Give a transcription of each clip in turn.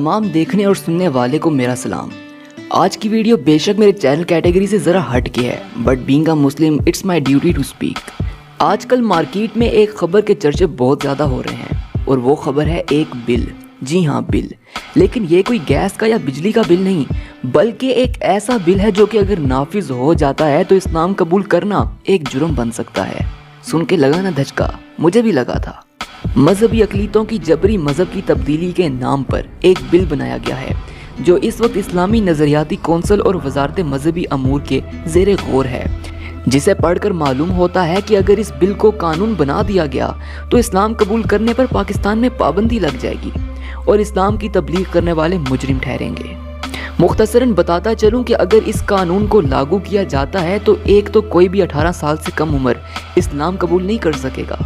تمام دیکھنے اور سننے والے کو میرا سلام۔ آج کی ویڈیو بے شک میرے چینل کیٹیگری سے ذرا ہٹ کے ہے، but being a Muslim it's my duty to speak. آج کل مارکیٹ میں ایک خبر کے چرچے بہت زیادہ ہو رہے ہیں، اور وہ خبر ہے ایک بل۔ جی ہاں، بل، لیکن یہ کوئی گیس کا یا بجلی کا بل نہیں، بلکہ ایک ایسا بل ہے جو کہ اگر نافذ ہو جاتا ہے تو اسلام قبول کرنا ایک جرم بن سکتا ہے۔ سن کے لگا نا دھچکا، مجھے بھی لگا تھا۔ مذہبی اقلیتوں کی جبری مذہب کی تبدیلی کے نام پر ایک بل بنایا گیا ہے جو اس وقت اسلامی نظریاتی کونسل اور وزارت مذہبی امور کے زیر غور ہے، جسے پڑھ کر معلوم ہوتا ہے کہ اگر اس بل کو قانون بنا دیا گیا تو اسلام قبول کرنے پر پاکستان میں پابندی لگ جائے گی اور اسلام کی تبلیغ کرنے والے مجرم ٹھہریں گے۔ مختصراً بتاتا چلوں کہ اگر اس قانون کو لاگو کیا جاتا ہے تو ایک تو کوئی بھی 18 سال سے کم عمر اسلام قبول نہیں کر سکے گا،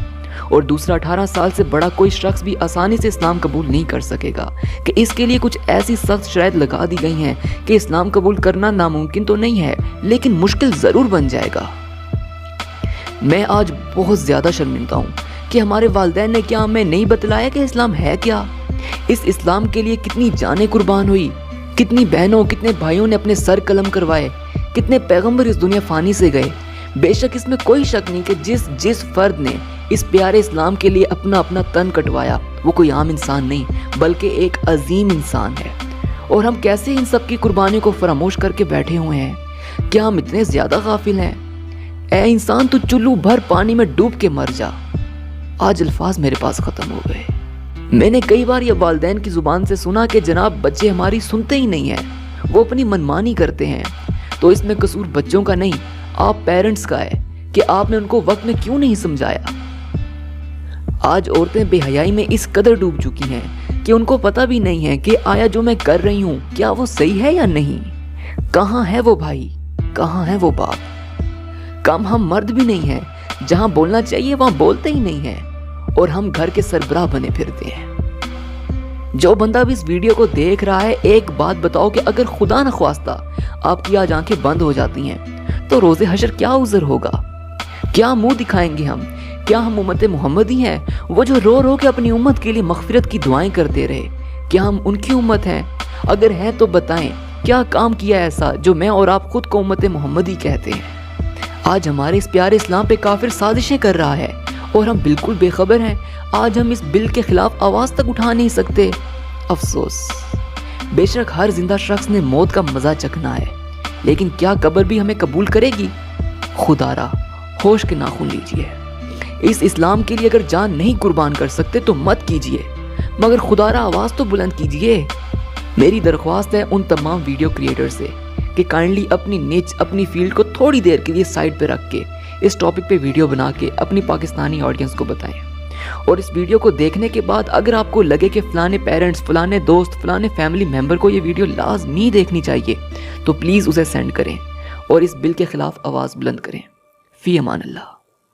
اور دوسرا 18 سال سے بڑا کوئی شخص بھی آسانی سے اسلام قبول نہیں کر سکے گا، کہ اس کے لیے کچھ ایسی سخت شرائط لگا دی گئی ہیں کہ اسلام قبول کرنا ناممکن تو نہیں ہے لیکن مشکل ضرور بن جائے گا۔ میں آج بہت زیادہ شرمندہ ہوں کہ ہمارے والدین نے کیا ہمیں نہیں بتلایا کہ اسلام ہے کیا۔ اس اسلام کے لیے کتنی جانیں قربان ہوئی، کتنی بہنوں کتنے بھائیوں نے اپنے سر قلم کروائے، کتنے پیغمبر اس دنیا فانی سے گئے۔ بے شک اس میں کوئی شک نہیں کہ جس فرد نے اس پیارے اسلام کے لیے اپنا تن کٹوایا وہ کوئی عام انسان نہیں بلکہ ایک عظیم انسان ہے، اور ہم کیسے ان سب کی قربانیوں کو فراموش کر کے بیٹھے ہوئے ہیں؟ کیا ہم اتنے زیادہ غافل ہیں؟ اے انسان تو چلو بھر پانی میں ڈوب کے مر جا۔ آج الفاظ میرے پاس ختم ہو گئے۔ میں نے کئی بار یہ والدین کی زبان سے سنا کہ جناب بچے ہماری سنتے ہی نہیں ہیں، وہ اپنی منمانی کرتے ہیں۔ تو اس میں قصور بچوں کا نہیں، آپ پیرنٹس کا ہے کہ آپ نے ان کو وقت میں کیوں نہیں سمجھایا۔ آج عورتیں بے حیائی میں اس قدر ڈوب چکی ہیں کہ ان کو پتہ بھی نہیں ہے کہ آیا جو میں کر رہی ہوں کیا وہ صحیح ہے یا نہیں۔ کہاں ہے وہ بھائی، کہاں ہے وہ باپ؟ کم ہم مرد بھی نہیں ہیں، جہاں بولنا چاہیے وہاں بولتے ہی نہیں ہیں، اور ہم گھر کے سربراہ بنے پھرتے ہیں۔ جو بندہ بھی اس ویڈیو کو دیکھ رہا ہے، ایک بات بتاؤ کہ اگر خدا نخواستہ آپ کی آج آنکھیں بند ہو جاتی ہیں تو روز حشر کیا عذر ہوگا؟ کیا منہ دکھائیں گے ہم؟ کیا ہم امت محمد ہی ہیں، وہ جو رو رو کے اپنی امت کے لیے مغفرت کی دعائیں کرتے رہے؟ کیا ہم ان کی امت ہیں؟ اگر ہیں تو بتائیں کیا کام کیا ایسا جو میں اور آپ خود کو امت محمد ہی کہتے ہیں؟ آج ہمارے اس پیارے اسلام پہ کافر سازشیں کر رہا ہے اور ہم بالکل بے خبر ہیں۔ آج ہم اس بل کے خلاف آواز تک اٹھا نہیں سکتے۔ افسوس، بے شک ہر زندہ شخص نے موت کا مزہ چکھنا ہے، لیکن کیا قبر بھی ہمیں قبول کرے گی؟ خدا را ہوش کے ناخن لیجئے۔ اس اسلام کے لیے اگر جان نہیں قربان کر سکتے تو مت کیجئے، مگر خدا را آواز تو بلند کیجئے۔ میری درخواست ہے ان تمام ویڈیو کریٹر سے کہ کائنڈلی اپنی نچ، اپنی فیلڈ کو تھوڑی دیر کے لیے سائڈ پہ رکھ کے اس ٹاپک پہ ویڈیو بنا کے اپنی پاکستانی آڈینس کو بتائیں، اور اس ویڈیو کو دیکھنے کے بعد اگر آپ کو لگے کہ فلانے پیرنٹس، فلانے دوست، فلانے فیملی ممبر کو یہ ویڈیو لازمی دیکھنی چاہیے تو پلیز اسے سینڈ کریں اور اس بل کے خلاف آواز بلند کریں۔ فی امان اللہ۔